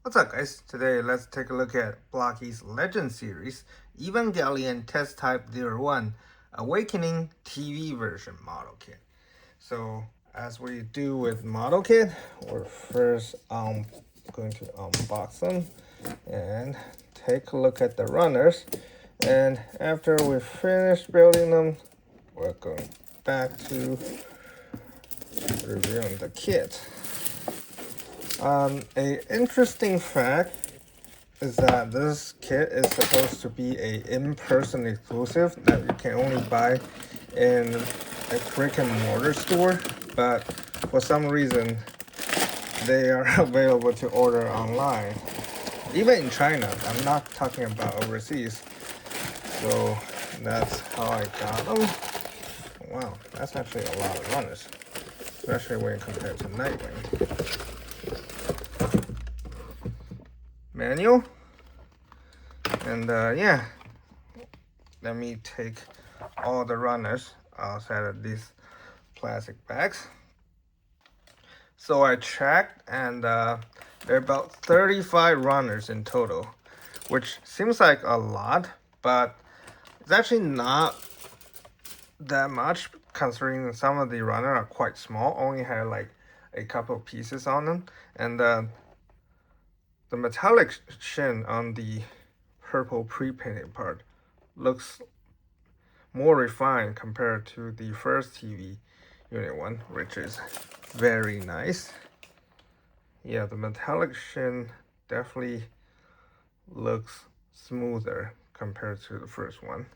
What's up, guys? Today let's take a look at Blokees Legend series Evangelion Test Type-01 Awakening TV version model kit. So as we do with model kit, we're first going to unbox them and take a look at the runners. And after we finish building them, we're going back to reviewing the kit. A interesting fact is that this kit is supposed to be a in-person exclusive that you can only buy in a brick and mortar store, but for some reason they are available to order online, even in China. I'm not talking about overseas. So that's how I got them. Wow, that's actually a lot of runners, especially when compared to Nightwing. Manual. And yeah, let me take all the runners outside of these plastic bags. So I checked, and there are about 35 runners in total, which seems like a lot, but it's actually not that much considering some of the runners are quite small, only had like a couple of pieces on them. And the metallic shin on the purple pre-painted part looks more refined compared to the first TV unit one, which is very nice. Yeah, the metallic shin definitely looks smoother compared to the first one.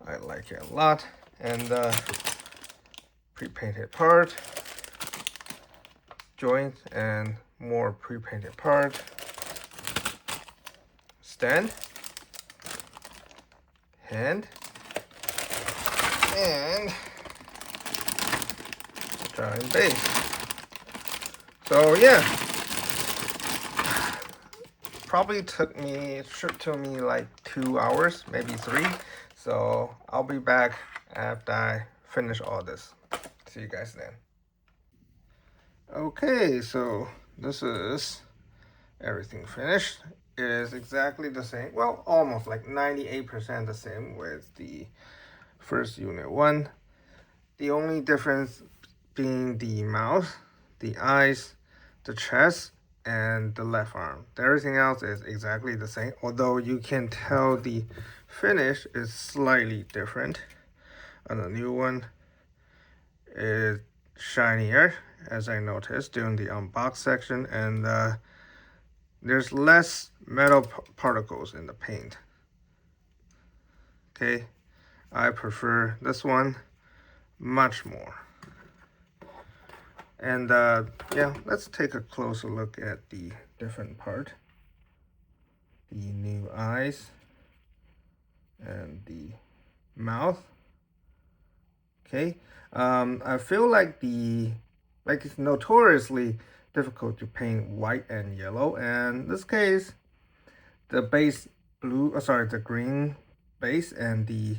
I like it a lot. And pre-painted part, joint, and more pre-painted part, stand, hand, and drawing base. So yeah, probably took me like 2 hours, maybe 3. So I'll be back after I finish all this. See you guys then. Okay, so this is everything finished. It is exactly the same, well, almost like 98% the same with the first unit one. The only difference being the mouth, the eyes, the chest, and the left arm. Everything else is exactly the same, although you can tell the finish is slightly different. On the new one, is shinier, as I noticed during the unbox section, and there's less metal particles in the paint. Okay, I prefer this one much more. And yeah, let's take a closer look at the different part. The new eyes and the mouth. Okay, I feel like it's notoriously difficult to paint white and yellow, and in this case, the base blue, the green base and the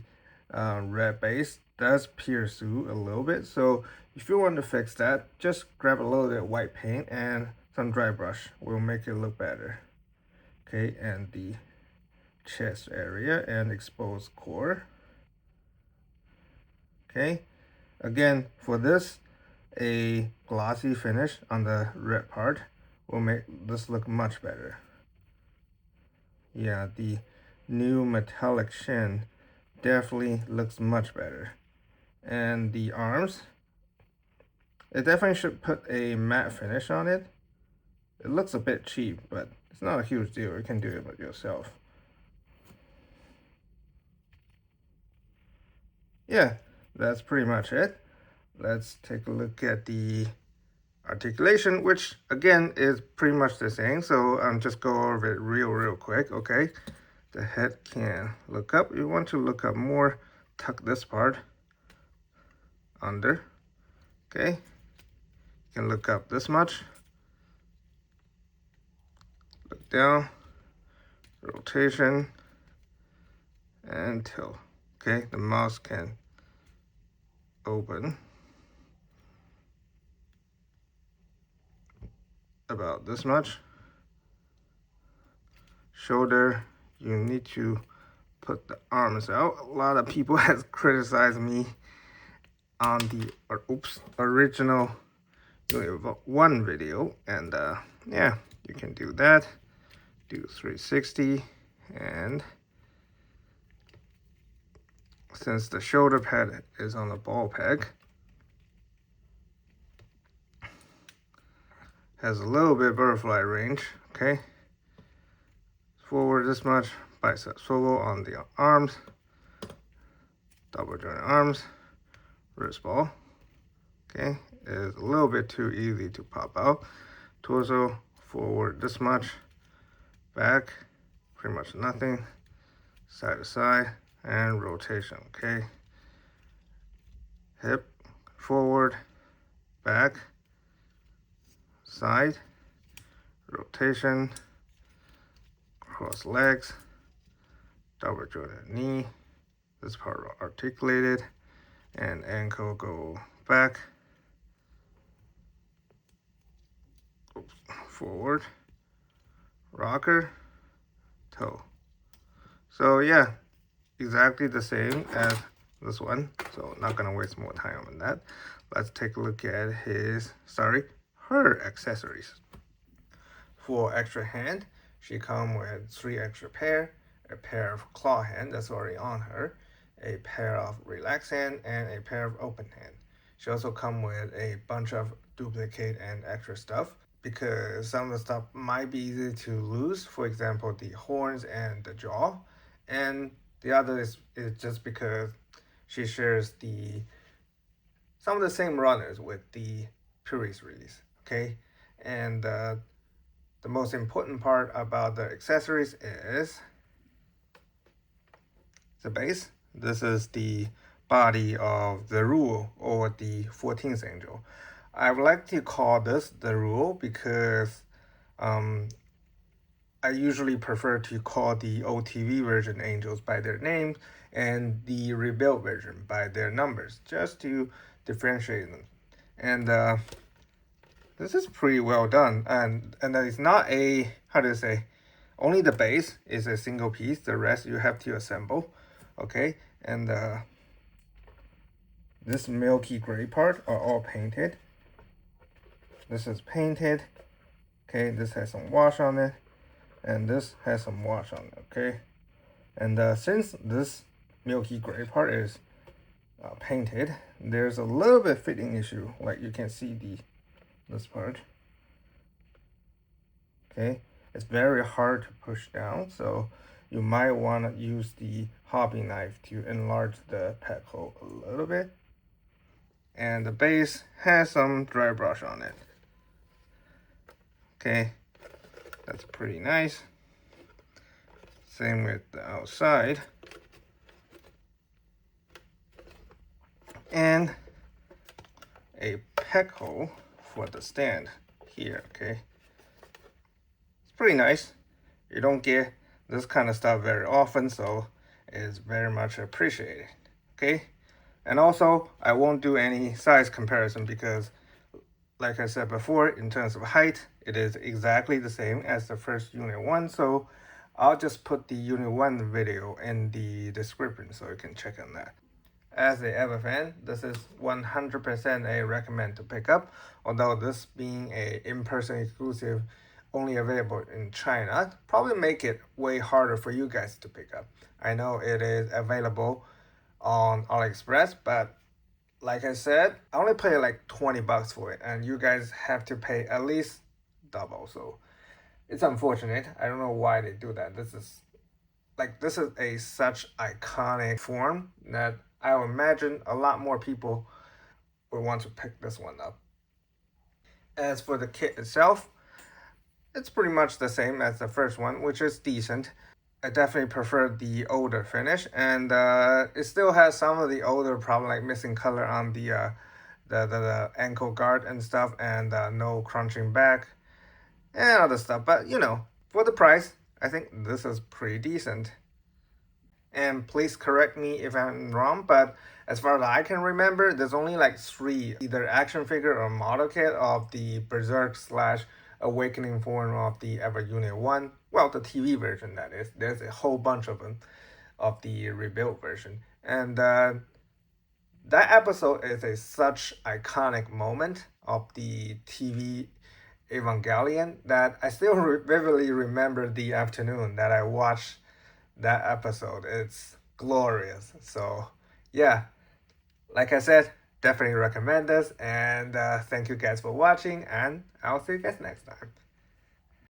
red base does pierce through a little bit. So if you want to fix that, just grab a little bit of white paint and some dry brush will make it look better. Okay, and the chest area and exposed core. Okay, again, for this, a glossy finish on the red part will make this look much better. Yeah, the new metallic shin definitely looks much better. And the arms, it definitely should put a matte finish on it. It looks a bit cheap, but it's not a huge deal. You can do it yourself. Yeah, that's pretty much it. Let's take a look at the articulation, which again is pretty much the same. So I'm just go over it real quick. Okay, the head can look up. You want to look up more, tuck this part under. Okay, you can look up this much, look down, rotation, and tilt. Okay, the mouse can open about this much, shoulder, you need to put the arms out. A lot of people has criticized me on the original Unit 1 video, and yeah, you can do that. Do 360, and since the shoulder pad is on the ball peg, has a little bit of butterfly range, okay? Forward this much, bicep swivel on the arms, double joint arms, wrist ball, okay? It's a little bit too easy to pop out. Torso, forward this much, back, pretty much nothing, side to side, and rotation, okay? Hip, forward, back, side, rotation, cross legs, double jointed knee, this part articulated, and ankle go back, forward, rocker, toe. So yeah, exactly the same as this one, so not gonna waste more time on that. Let's take a look at her accessories. For extra hand, she comes with 3 extra pair, a pair of claw hand that's already on her, a pair of relaxed hand, and a pair of open hand. She also comes with a bunch of duplicate and extra stuff because some of the stuff might be easy to lose, for example, the horns and the jaw, and the other is just because she shares some of the same runners with the previous release, okay? And the most important part about the accessories is the base. This is the body of the rule, or the 14th angel. I would like to call this the rule because I usually prefer to call the OTV version angels by their names and the rebuilt version by their numbers, just to differentiate them. And this is pretty well done, and it's not a, how to say, only the base is a single piece, the rest you have to assemble, okay? And this milky gray part are all painted. This is painted, okay? This has some wash on it, and this has some wash on it, okay? And since this milky gray part is painted, there's a little bit fitting issue, like you can see this part, okay? It's very hard to push down, so you might want to use the hobby knife to enlarge the peg hole a little bit. And the base has some dry brush on it, okay? That's pretty nice. Same with the outside. And a peg hole for the stand here, okay? It's pretty nice. You don't get this kind of stuff very often, so it's very much appreciated, okay? And also, I won't do any size comparison because, like I said before, in terms of height, it is exactly the same as the first Unit 1, so I'll just put the Unit 1 video in the description so you can check on that. As a Eva fan, this is 100% a recommend to pick up, although this being a in-person exclusive only available in China, probably make it way harder for you guys to pick up. I know it is available on AliExpress, but like I said, I only pay like 20 bucks for it, and you guys have to pay at least double, so it's unfortunate. I don't know why they do that. This is a such iconic form that I would imagine a lot more people would want to pick this one up. As for the kit itself, it's pretty much the same as the first one, which is decent. I definitely prefer the older finish, and it still has some of the older problem, like missing color on the ankle guard and stuff, and no crunching back and other stuff. But you know, for the price, I think this is pretty decent. And please correct me if I'm wrong, but as far as I can remember, there's only like 3 either action figure or model kit of the Berserk slash awakening form of the Evangelion 1. Well, the TV version, that is. There's a whole bunch of them, of the rebuilt version. And that episode is such iconic moment of the TV Evangelion that I still vividly remember the afternoon that I watched that episode. It's glorious. So, yeah, like I said, definitely recommend this. And thank you guys for watching, and I'll see you guys next time.